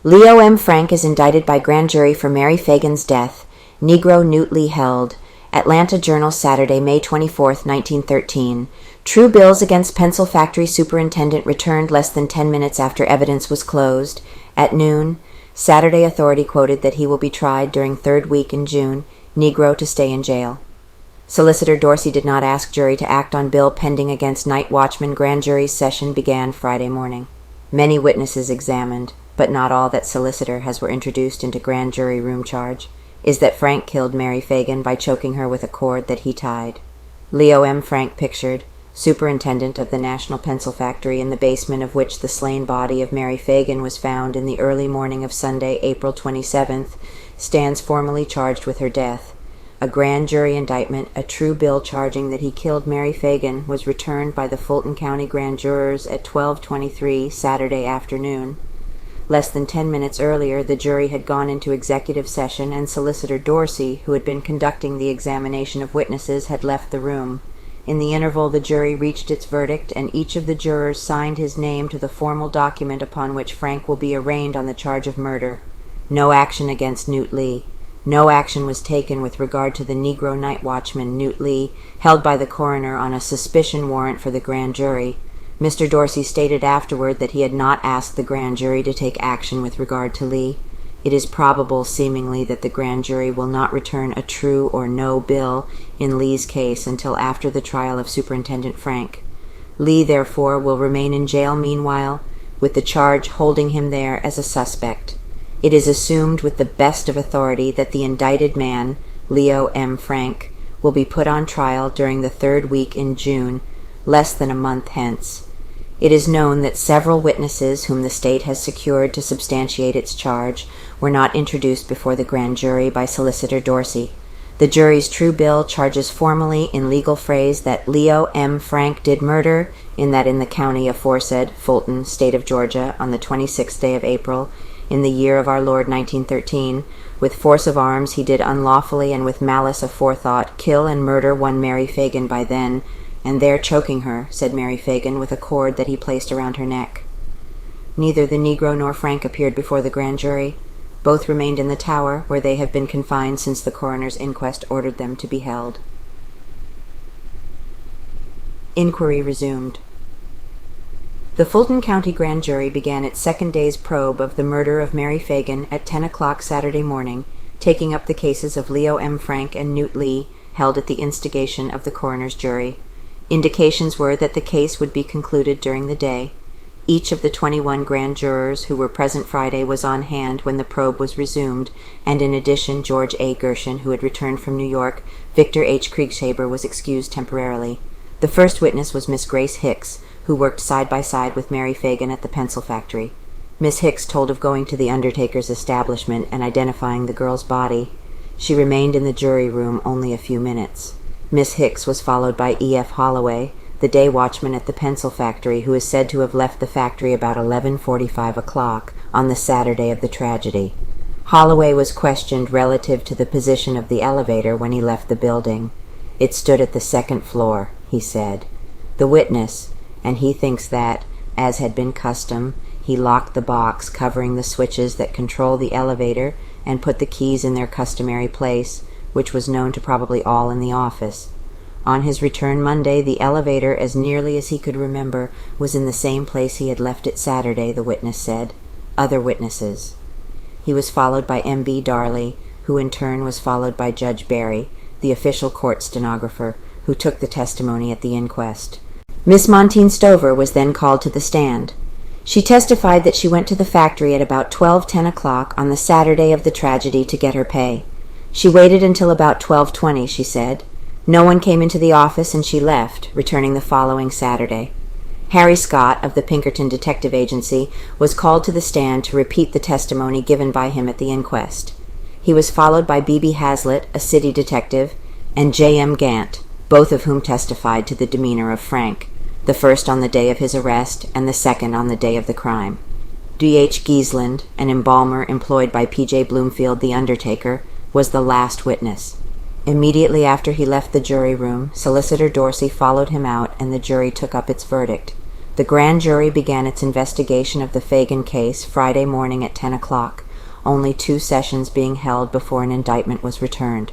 Leo M. Frank is indicted by grand jury for Mary Phagan's death. Negro Newt Lee held. Atlanta Journal, Saturday, May 24, 1913. True bills against pencil factory superintendent returned less than 10 minutes after evidence was closed. At noon, Saturday authority quoted that he will be tried during third week in June. Negro to stay in jail. Solicitor DORSEY did not ask jury to act on bill pending against NIGHT-WATCHMAN. Grand jury's session began Friday morning. Many witnesses examined, but not all that solicitor has were introduced into grand jury room charge, is that Frank killed Mary Phagan by choking her with a cord that he tied. Leo M. Frank pictured, superintendent of the National Pencil Factory, in the basement of which the slain body of Mary Phagan was found in the early morning of Sunday, April 27th, stands formally charged with her death. A grand jury indictment, a true bill charging that he killed Mary Phagan, was returned by the Fulton County grand jurors at 12:23 Saturday afternoon. Less than 10 minutes earlier, the jury had gone into executive session, and Solicitor DORSEY, who had been conducting the examination of witnesses, had left the room. In the interval, the jury reached its verdict, and each of the jurors signed his name to the formal document upon which Frank will be arraigned on the charge of murder. No action against Newt Lee. No action was taken with regard to the Negro night watchman, Newt Lee, held by the coroner on a suspicion warrant for the grand jury. Mr. DORSEY stated afterward that he had not asked the grand jury to take action with regard to Lee. It is probable, seemingly, that the grand jury will not return a true or no bill in Lee's case until after the trial of Superintendent Frank. Lee, therefore, will remain in jail meanwhile, with the charge holding him there as a suspect. It is assumed with the best of authority that the indicted man, Leo M. Frank, will be put on trial during the third week in June, less than a month hence. It is known that several witnesses whom the state has secured to substantiate its charge were not introduced before the grand jury by Solicitor DORSEY. The jury's true bill charges formally, in legal phrase, that Leo M. Frank did murder, in that in the county aforesaid, Fulton, state of Georgia, on the 26th day of April, in the year of our Lord 1913, with force of arms he did unlawfully and with malice aforethought kill and murder one Mary Phagan by then, and there choking her, said Mary Phagan, with a cord that he placed around her neck. Neither the Negro nor Frank appeared before the grand jury. Both remained in the tower, where they have been confined since the coroner's inquest ordered them to be held. Inquiry resumed. The Fulton County Grand Jury began its second day's probe of the murder of Mary Phagan at 10 o'clock Saturday morning, taking up the cases of Leo M. Frank and Newt Lee, held at the instigation of the coroner's jury. Indications were that the case would be concluded during the day. Each of the 21 grand jurors who were present Friday was on hand when the probe was resumed, and in addition George A. Gershon, who had returned from New York. Victor H. Kriegshaber was excused temporarily. The first witness was Miss Grace Hicks, who worked side by side with Mary Phagan at the pencil factory. Miss Hicks told of going to the undertaker's establishment and identifying the girl's body. She remained in the jury room only a few minutes. Miss Hicks was followed by E.F. Holloway, the day watchman at the pencil factory, who is said to have left the factory about 11:45 o'clock on the Saturday of the tragedy. Holloway was questioned relative to the position of the elevator when he left the building. It stood at the second floor, he said. The witness, and he thinks that, as had been custom, he locked the box covering the switches that control the elevator and put the keys in their customary place, which was known to probably all in the office. On his return Monday, the elevator, as nearly as he could remember, was in the same place he had left it Saturday, the witness said. Other witnesses. He was followed by M.B. Darley, who in turn was followed by Judge Barry, the official court stenographer, who took the testimony at the inquest. Miss Montine Stover was then called to the stand. She testified that she went to the factory at about 12:10 o'clock on the Saturday of the tragedy to get her pay. She waited until about 12:20, she said. No one came into the office and she left, returning the following Saturday. Harry Scott, of the Pinkerton Detective Agency, was called to the stand to repeat the testimony given by him at the inquest. He was followed by B.B. Hazlitt, a city detective, and J.M. Gant, both of whom testified to the demeanor of Frank, the first on the day of his arrest and the second on the day of the crime. D.H. Giesland, an embalmer employed by P.J. Bloomfield, the undertaker, was the last witness. Immediately after he left the jury room, Solicitor DORSEY followed him out, and the jury took up its verdict. The grand jury began its investigation of the Phagan case Friday morning at 10 o'clock, only 2 sessions being held before an indictment was returned.